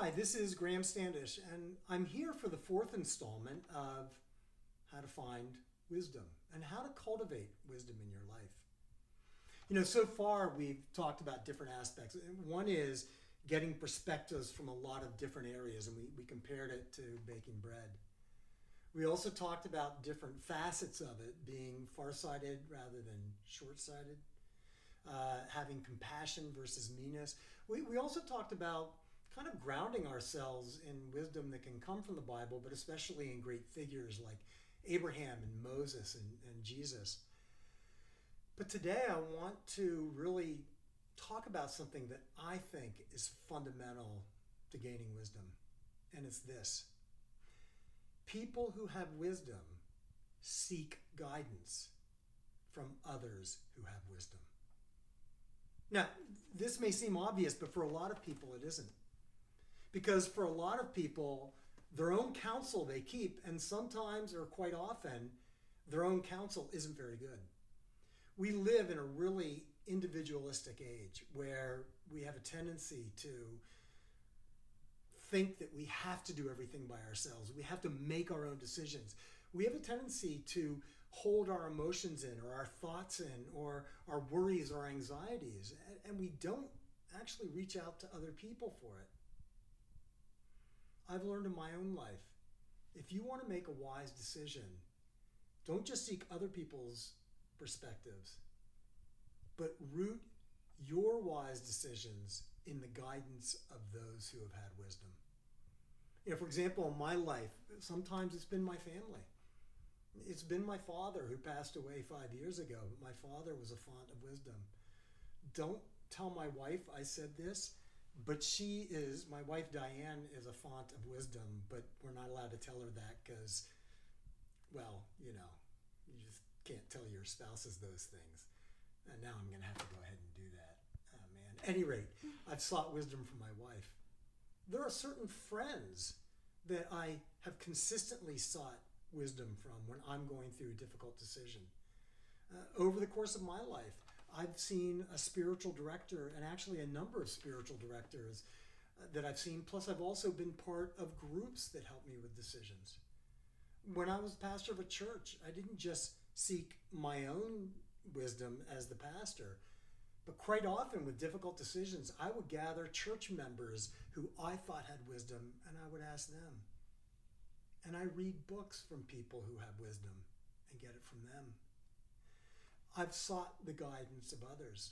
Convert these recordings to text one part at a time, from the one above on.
Hi, this is Graham Standish, and I'm here for the fourth installment of How to Find Wisdom and how to cultivate wisdom in your life. So far we've talked about different aspects. One is getting perspectives from a lot of different areas, and we compared it to baking bread. We also talked about different facets of it, being farsighted rather than short-sighted, having compassion versus meanness. We also talked about kind of grounding ourselves in wisdom that can come from the Bible, but especially in great figures like Abraham and Moses and Jesus. But today I want to really talk about something that I think is fundamental to gaining wisdom, and it's this. People who have wisdom seek guidance from others who have wisdom. Now, this may seem obvious, but for a lot of people it isn't. Because for a lot of people, their own counsel they keep, and sometimes or quite often, their own counsel isn't very good. We live in a really individualistic age where we have a tendency to think that we have to do everything by ourselves. We have to make our own decisions. We have a tendency to hold our emotions in, or our thoughts in, or our worries or anxieties, and we don't actually reach out to other people for it. I've learned in my own life, if you want to make a wise decision, don't just seek other people's perspectives, but root your wise decisions in the guidance of those who have had wisdom. For example, in my life, sometimes it's been my family. It's been my father who passed away 5 years ago, but my father was a font of wisdom. Don't tell my wife I said this, but my wife Diane is a font of wisdom, but we're not allowed to tell her that because, you just can't tell your spouses those things. And now I'm going to have to go ahead and do that. Oh, man. At any rate, I've sought wisdom from my wife. There are certain friends that I have consistently sought wisdom from when I'm going through a difficult decision. Over the course of my life, I've seen a spiritual director, and actually a number of spiritual directors that I've seen. Plus, I've also been part of groups that help me with decisions. When I was pastor of a church, I didn't just seek my own wisdom as the pastor, but quite often with difficult decisions, I would gather church members who I thought had wisdom, and I would ask them. And I read books from people who have wisdom and get it from them. I've sought the guidance of others.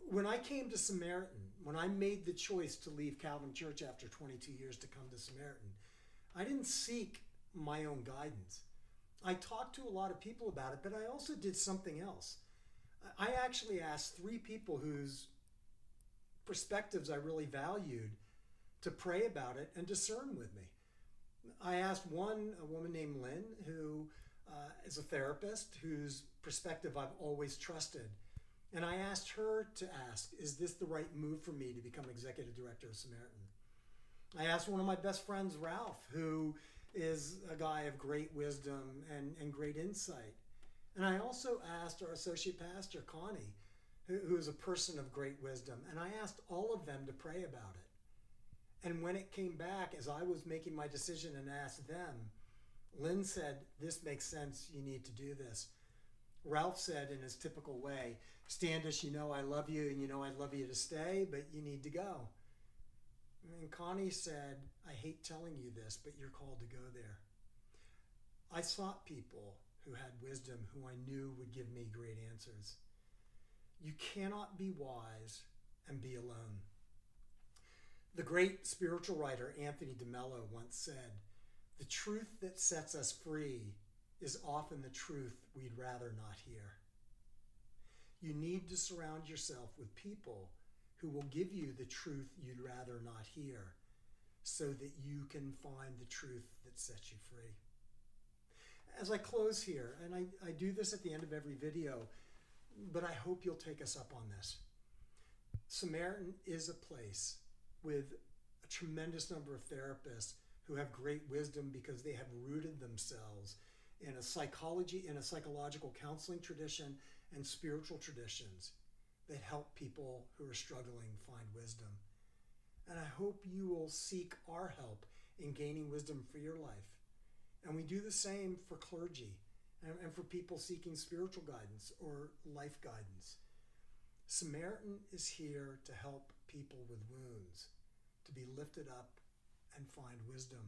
When I came to Samaritan, when I made the choice to leave Calvin Church after 22 years to come to Samaritan, I didn't seek my own guidance. I talked to a lot of people about it, but I also did something else. I actually asked 3 people whose perspectives I really valued to pray about it and discern with me. I asked a woman named Lynn, who is a therapist whose perspective I've always trusted. And I asked her to ask, is this the right move for me to become executive director of Samaritan? I asked one of my best friends, Ralph, who is a guy of great wisdom and great insight. And I also asked our associate pastor, Connie, who is a person of great wisdom. And I asked all of them to pray about it. And when it came back, as I was making my decision and asked them, Lynn said, this makes sense, you need to do this. Ralph said in his typical way, Standish, I love you and I'd love you to stay, but you need to go. And Connie said, I hate telling you this, but you're called to go there. I sought people who had wisdom, who I knew would give me great answers. You cannot be wise and be alone. The great spiritual writer Anthony DeMello once said, the truth that sets us free is often the truth we'd rather not hear. You need to surround yourself with people who will give you the truth you'd rather not hear so that you can find the truth that sets you free. As I close here, and I do this at the end of every video, but I hope you'll take us up on this. Samaritan is a place with a tremendous number of therapists who have great wisdom because they have rooted themselves in a psychological counseling tradition and spiritual traditions that help people who are struggling find wisdom. And I hope you will seek our help in gaining wisdom for your life. And we do the same for clergy and for people seeking spiritual guidance or life guidance. Samaritan is here to help people with wounds, to be lifted up and find wisdom.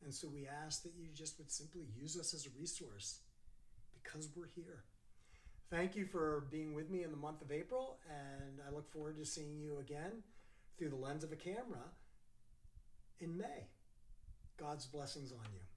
And so we ask that you just would simply use us as a resource because we're here. Thank you for being with me in the month of April, and I look forward to seeing you again through the lens of a camera in May. God's blessings on you.